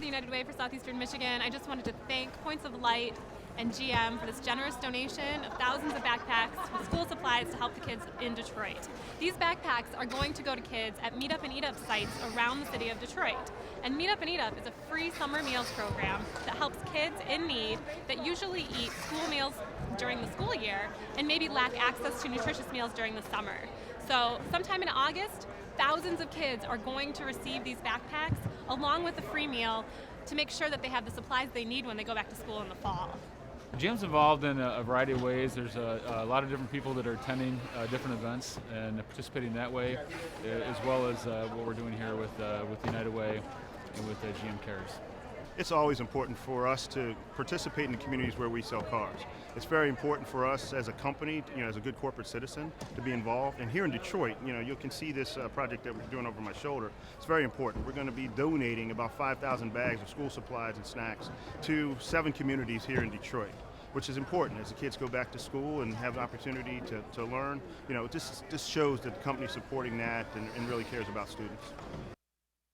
United Way for Southeastern Michigan. I just wanted to thank Points of Light and GM for this generous donation of thousands of backpacks with school supplies to help the kids in Detroit. These backpacks are going to go to kids at Meet Up and Eat Up sites around the city of Detroit. And Meet Up and Eat Up is a free summer meals program that helps kids in need that usually eat school meals during the school year and maybe lack access to nutritious meals during the summer. So sometime in August, thousands of kids are going to receive these backpacks along with a free meal to make sure that they have the supplies they need when they go back to school in the fall. GM's involved in a variety of ways. There's a lot of different people that are attending different events and participating that way, as well as what we're doing here with United Way and with GM Cares. It's always important for us to participate in the communities where we sell cars. It's very important for us as a company, as a good corporate citizen, to be involved. And here in Detroit, you can see this project that we're doing over my shoulder. It's very important. We're going to be donating about 5,000 bags of school supplies and snacks to 7 communities here in Detroit, which is important as the kids go back to school and have the opportunity to learn. This shows that the company's supporting that and really cares about students.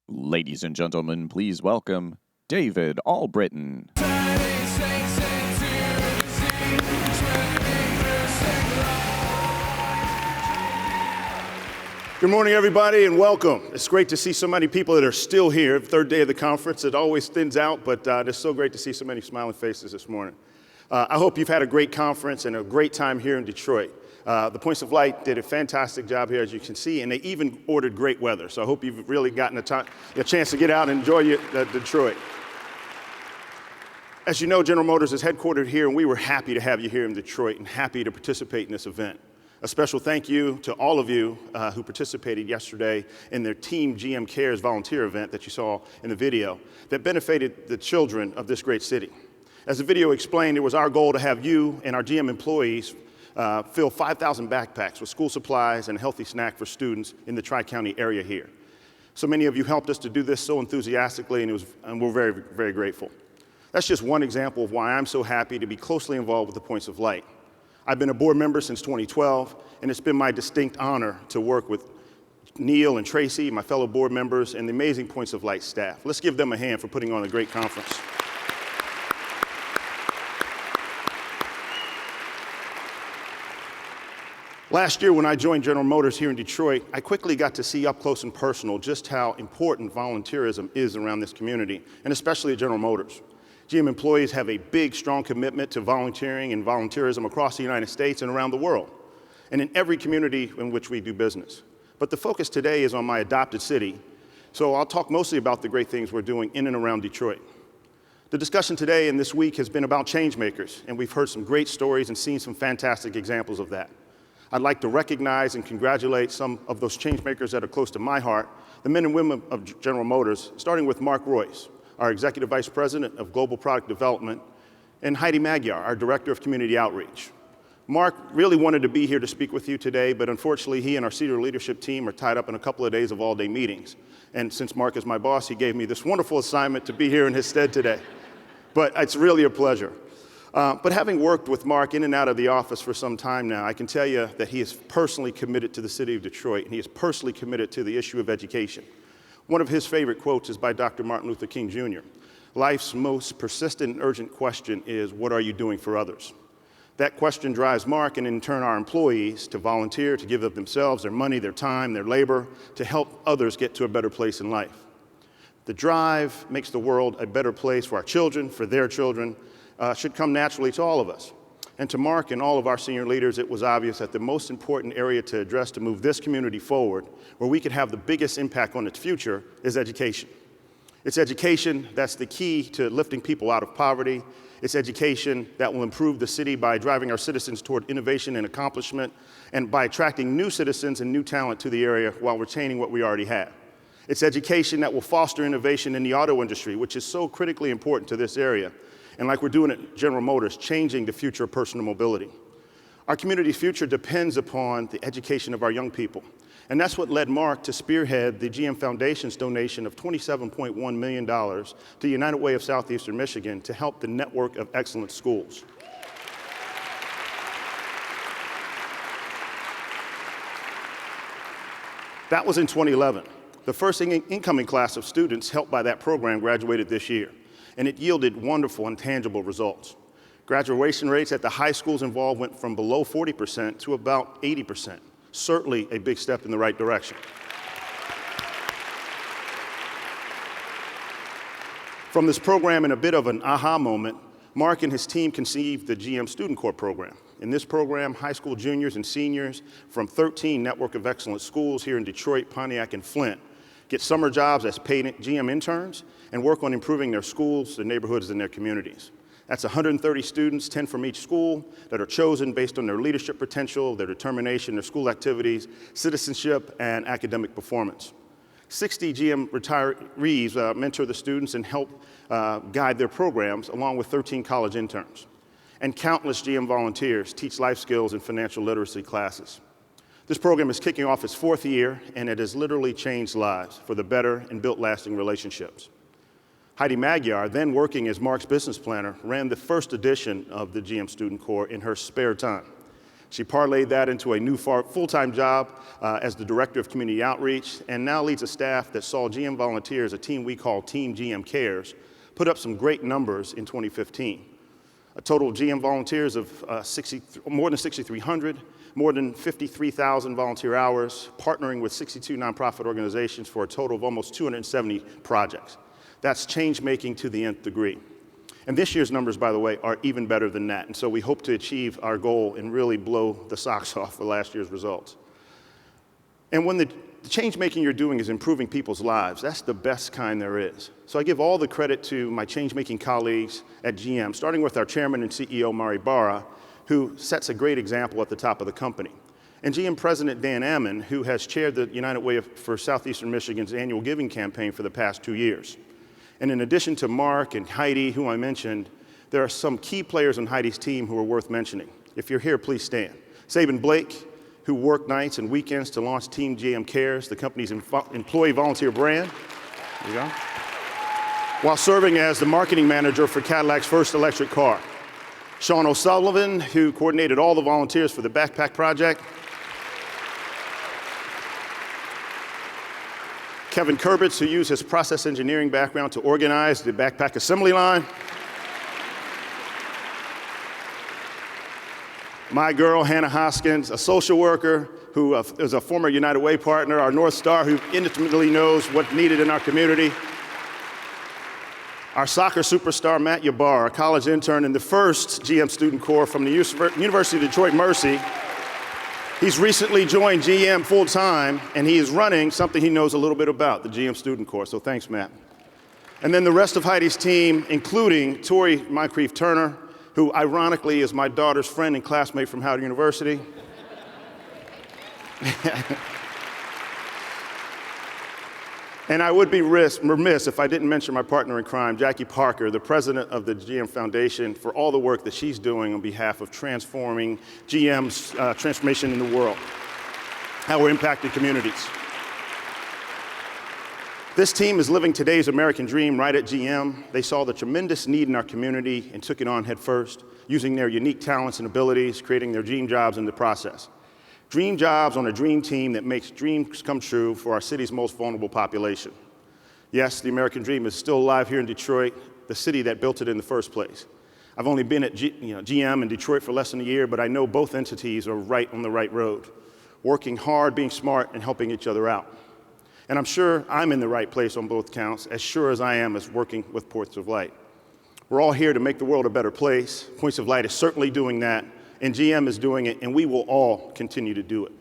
Ladies and gentlemen, please welcome David Albritton. Good morning, everybody, and welcome. It's great to see so many people that are still here. Third day of the conference. It always thins out, but it's so great to see so many smiling faces this morning. I hope you've had a great conference and a great time here in Detroit. The Points of Light did a fantastic job here, as you can see, and they even ordered great weather. So I hope you've really gotten a chance to get out and enjoy Detroit. As you know, General Motors is headquartered here, and we were happy to have you here in Detroit and happy to participate in this event. A special thank you to all of you who participated yesterday in their Team GM Cares volunteer event that you saw in the video that benefited the children of this great city. As the video explained, it was our goal to have you and our GM employees fill 5,000 backpacks with school supplies and a healthy snack for students in the Tri-County area here. So many of you helped us to do this so enthusiastically, and we're very, very grateful. That's just one example of why I'm so happy to be closely involved with the Points of Light. I've been a board member since 2012, and it's been my distinct honor to work with Neil and Tracy, my fellow board members, and the amazing Points of Light staff. Let's give them a hand for putting on a great conference. Last year, when I joined General Motors here in Detroit, I quickly got to see up close and personal just how important volunteerism is around this community, and especially at General Motors. GM employees have a big, strong commitment to volunteering and volunteerism across the United States and around the world, and in every community in which we do business. But the focus today is on my adopted city, so I'll talk mostly about the great things we're doing in and around Detroit. The discussion today and this week has been about changemakers, and we've heard some great stories and seen some fantastic examples of that. I'd like to recognize and congratulate some of those changemakers that are close to my heart, the men and women of General Motors, starting with Mark Royce, our Executive Vice President of Global Product Development, and Heidi Magyar, our Director of Community Outreach. Mark really wanted to be here to speak with you today, but unfortunately he and our senior leadership team are tied up in a couple of days of all-day meetings. And since Mark is my boss, he gave me this wonderful assignment to be here in his stead today. But it's really a pleasure. But having worked with Mark in and out of the office for some time now, I can tell you that he is personally committed to the city of Detroit, and he is personally committed to the issue of education. One of his favorite quotes is by Dr. Martin Luther King Jr. Life's most persistent and urgent question is, what are you doing for others? That question drives Mark and in turn our employees to volunteer, to give up themselves, their money, their time, their labor, to help others get to a better place in life. The drive makes the world a better place for our children, for their children, should come naturally to all of us. And to Mark and all of our senior leaders, it was obvious that the most important area to address to move this community forward, where we could have the biggest impact on its future, is education. It's education that's the key to lifting people out of poverty. It's education that will improve the city by driving our citizens toward innovation and accomplishment, and by attracting new citizens and new talent to the area while retaining what we already have. It's education that will foster innovation in the auto industry, which is so critically important to this area. And like we're doing at General Motors, changing the future of personal mobility. Our community's future depends upon the education of our young people. And that's what led Mark to spearhead the GM Foundation's donation of $27.1 million to United Way of Southeastern Michigan to help the network of excellent schools. That was in 2011. The first incoming class of students helped by that program graduated this year, and it yielded wonderful and tangible results. Graduation rates at the high schools involved went from below 40% to about 80%. Certainly a big step in the right direction. From this program, in a bit of an aha moment, Mark and his team conceived the GM Student Corps program. In this program, high school juniors and seniors from 13 Network of Excellence schools here in Detroit, Pontiac, and Flint get summer jobs as paid GM interns and work on improving their schools, their neighborhoods, and their communities. That's 130 students, 10 from each school, that are chosen based on their leadership potential, their determination, their school activities, citizenship, and academic performance. 60 GM retirees mentor the students and help guide their programs, along with 13 college interns. And countless GM volunteers teach life skills and financial literacy classes. This program is kicking off its 4th year, and it has literally changed lives for the better and built lasting relationships. Heidi Magyar, then working as Mark's business planner, ran the first edition of the GM Student Corps in her spare time. She parlayed that into a new full-time job as the Director of Community Outreach, and now leads a staff that saw GM volunteers, a team we call Team GM Cares, put up some great numbers in 2015. A total of GM volunteers of more than 6,300, more than 53,000 volunteer hours, partnering with 62 nonprofit organizations for a total of almost 270 projects. That's change-making to the nth degree. And this year's numbers, by the way, are even better than that. And so we hope to achieve our goal and really blow the socks off for last year's results. And when the change-making you're doing is improving people's lives, that's the best kind there is. So I give all the credit to my change-making colleagues at GM, starting with our chairman and CEO, Mari Barra, who sets a great example at the top of the company. And GM President Dan Ammon, who has chaired the United Way for Southeastern Michigan's annual giving campaign for the past 2 years. And in addition to Mark and Heidi, who I mentioned, there are some key players on Heidi's team who are worth mentioning. If you're here, please stand. Sabin Blake, who worked nights and weekends to launch Team GM Cares, the company's employee volunteer brand. There you go. While serving as the marketing manager for Cadillac's first electric car. Sean O'Sullivan, who coordinated all the volunteers for the Backpack Project. Kevin Kurbitz, who used his process engineering background to organize the backpack assembly line. My girl, Hannah Hoskins, a social worker who is a former United Way partner, our North Star, who intimately knows what's needed in our community. Our soccer superstar, Matt Yabar, a college intern in the first GM Student Corps from the University of Detroit Mercy. He's recently joined GM full-time, and he is running something he knows a little bit about, the GM Student Corps, so thanks, Matt. And then the rest of Heidi's team, including Tori Moncrief Turner, who ironically is my daughter's friend and classmate from Howard University. And I would be remiss if I didn't mention my partner in crime, Jackie Parker, the president of the GM Foundation, for all the work that she's doing on behalf of transforming GM's transformation in the world, how we're impacting communities. This team is living today's American dream right at GM. They saw the tremendous need in our community and took it on head first, using their unique talents and abilities, creating their dream jobs in the process. Dream jobs on a dream team that makes dreams come true for our city's most vulnerable population. Yes, the American dream is still alive here in Detroit, the city that built it in the first place. I've only been at GM in Detroit for less than a year, but I know both entities are right on the right road, working hard, being smart, and helping each other out. And I'm sure I'm in the right place on both counts, as sure as I am as working with Points of Light. We're all here to make the world a better place. Points of Light is certainly doing that, and GM is doing it, and we will all continue to do it.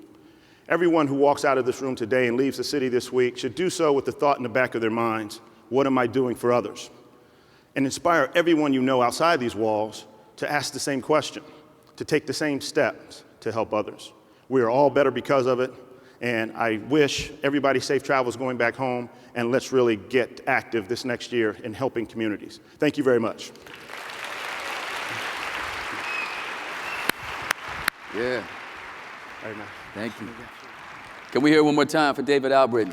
Everyone who walks out of this room today and leaves the city this week should do so with the thought in the back of their minds, what am I doing for others? And inspire everyone you know outside these walls to ask the same question, to take the same steps to help others. We are all better because of it, and I wish everybody safe travels going back home, and let's really get active this next year in helping communities. Thank you very much. Yeah. All right, man. Thank you. Can we hear one more time for David Albritton?